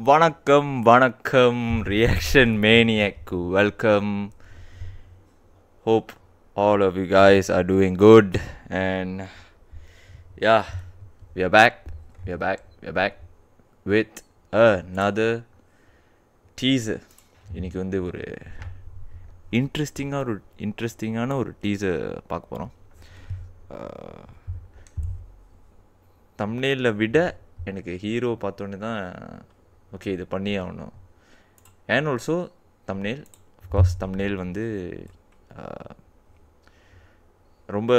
வணக்கம் வணக்கம் ரியாக்ஷன் மேனியாக்கு welcome. Hope all of you guys are doing good and yeah, we are back with another teaser. இன்னைக்கு வந்து ஒரு இன்ட்ரெஸ்டிங்கான ஒரு டீசர் பார்க்க போகிறோம். தம்ப்நெயிலை விட எனக்கு ஹீரோ பார்த்தோன்னே தான் ஓகே இது பண்ணி ஆகணும். And also thumbnail, of course thumbnail வந்து ரொம்ப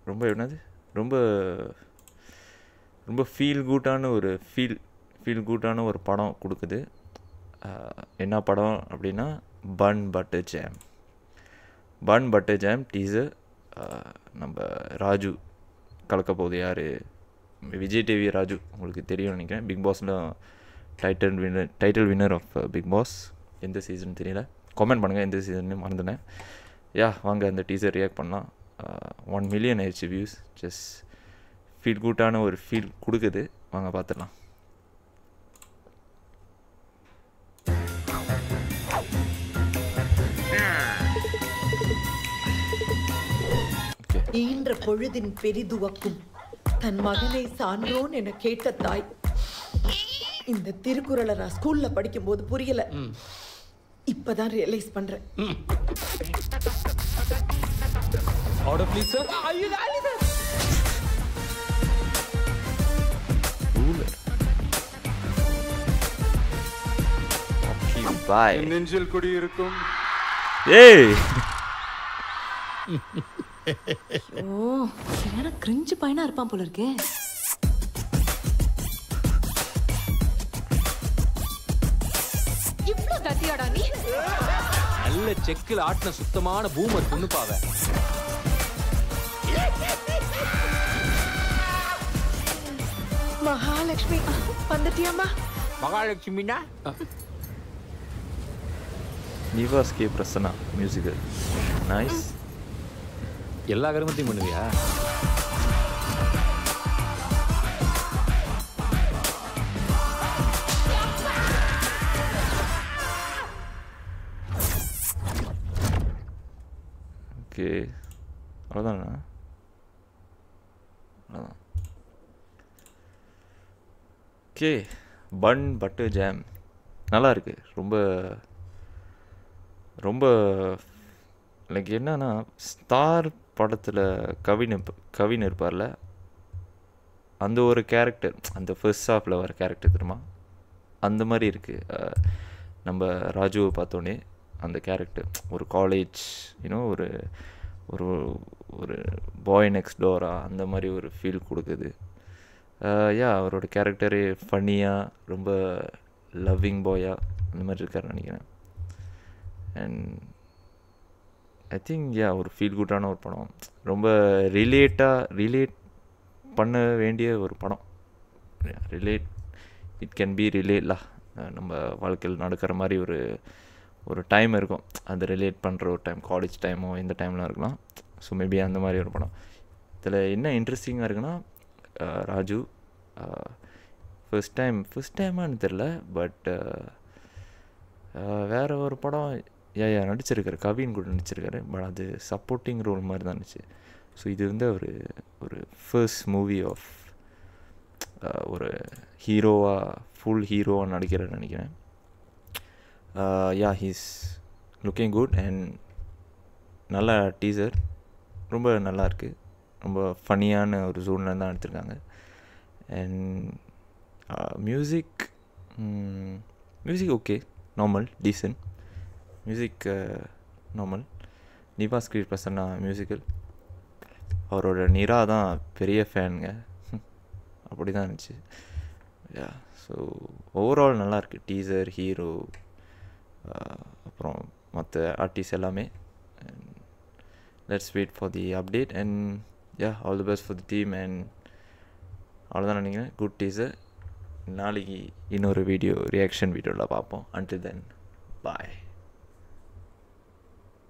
ரொம்ப என்னது ரொம்ப ரொம்ப ஃபீல் குட்டான ஒரு படம் கொடுக்குது. என்ன படம் அப்படின்னா பன் பட்டர் ஜாம் டீசர். நம்ம ராஜு கலக்க போகுது. யார்? விஜய் டிவி ராஜு, உங்களுக்கு தெரியும்னு நினைக்கிறேன். பிக் பாஸில் title winner of Bigg Boss. எந்த சீசன் தெரியல, கமெண்ட் பண்ணுங்கள். எந்த சீசன்னு மறந்துனேன். வாங்க அந்த டீசர் ரியாக்ட் பண்ணலாம். 1 million ஆயிடுச்சு வியூஸ். ஜஸ்ட் ஃபீல் குட்டான ஒரு ஃபீல் கொடுக்குது. வாங்க பார்த்துடலாம். ஈன்ற பொழுதின் பெரிதுவக்கும் தன் மகனை சான்றோன் என கேட்ட தாய். இந்த திருக்குறளை நான் ஸ்கூல்ல படிக்கும் போது புரியல, இப்பதான் ரியலைஸ் பண்றேன். Order please sir. நெஞ்சில் குடியிருக்கும் ஏய் ஓ, சரியான கிரிஞ்சு பையனா இருப்பான் போல இருக்கே. இவ்ளோ தத்தியாடா நீ? நல்ல செக்கில் ஆட்டின சுத்தமான பூமர் பொண்ணுப்பாவ. மகாலட்சுமி வந்துட்டியாமா? மகாலட்சுமினா Nivas K Prasanna musical. Nice. எல்லா கருமத்தையும் பண்ணுவியா? ஓகே, அவ்வளோதாண்ணா. அவ்வளோதான். ஓகே, பன் பட்டர் ஜாம் நல்லா இருக்கு. ரொம்ப ரொம்ப லைக் என்னன்னா, ஸ்டார் படத்தில் கவின் இருப்பார்ல, அந்த ஒரு கேரக்டர், அந்த ஃபர்ஸ்ட் ஹாஃபில் வர கேரக்டர் தெரியுமா, அந்த மாதிரி இருக்குது. நம்ம ராஜுவை பார்த்தோன்னே அந்த கேரக்டர் ஒரு காலேஜ் ஒரு ஒரு ஒரு பாய் நெக்ஸ்ட் டோரா அந்த மாதிரி ஒரு ஃபீல் கொடுக்குது. அவரோட கேரக்டரே ஃபன்னியாக ரொம்ப லவ்விங் பாயாக அந்த மாதிரி இருக்காருன்னு நினைக்கிறேன். அண்ட் ஐ திங்க் ஒரு ஃபீல் குட்டான ஒரு படம். ரொம்ப ரிலேட் பண்ண வேண்டிய ஒரு படம். இட் கேன் பி ரிலேட்லா. நம்ம வாழ்க்கையில் நடக்கிற மாதிரி ஒரு டைம் இருக்கும், அது ரிலேட் பண்ணுற ஒரு டைம், காலேஜ் டைமோ இந்த டைம்லாம் இருக்கலாம். ஸோ மேபி அந்த மாதிரி ஒரு படம். இதில் என்ன இன்ட்ரெஸ்டிங்காக இருக்குன்னா, ராஜு ஃபர்ஸ்ட் டைமான்னு தெரில, பட் வேறு ஒரு படம் நடிச்சிருக்காரு, கவின் கூட நடிச்சிருக்காரு. பட் அது சப்போர்ட்டிங் ரோல் மாதிரி தான் இருந்துச்சு. ஸோ இது வந்து ஒரு ஃபர்ஸ்ட் மூவி ஆஃப் ஒரு ஃபுல் ஹீரோவாக நடிக்கிறேன்னு நினைக்கிறேன். ஹீஸ் லுக்கிங் குட் அண்ட் நல்ல டீசர், ரொம்ப நல்லா இருக்குது. ரொம்ப ஃபன்னியான ஒரு ஜோனில் தான் எடுத்திருக்காங்க. And music okay, normal, decent music, normal. Nivas K Prasanna musical. அவரோட நிரா தான் பெரிய ஃபேனுங்க, அப்படி தான் இருந்துச்சு. ஸோ ஓவரால் நல்லாயிருக்கு டீசர், ஹீரோ, அப்புறம் மற்ற ஆர்டிஸ்ட் எல்லாமே. Let's wait for the update and all the best for the team. And அவ்வளோதான் நினைக்கிறேன். Good teaser. நாளைக்கு இன்னொரு ரியாக்ஷன் வீடியோவில் பார்ப்போம். அன்டில் தென் பாய்.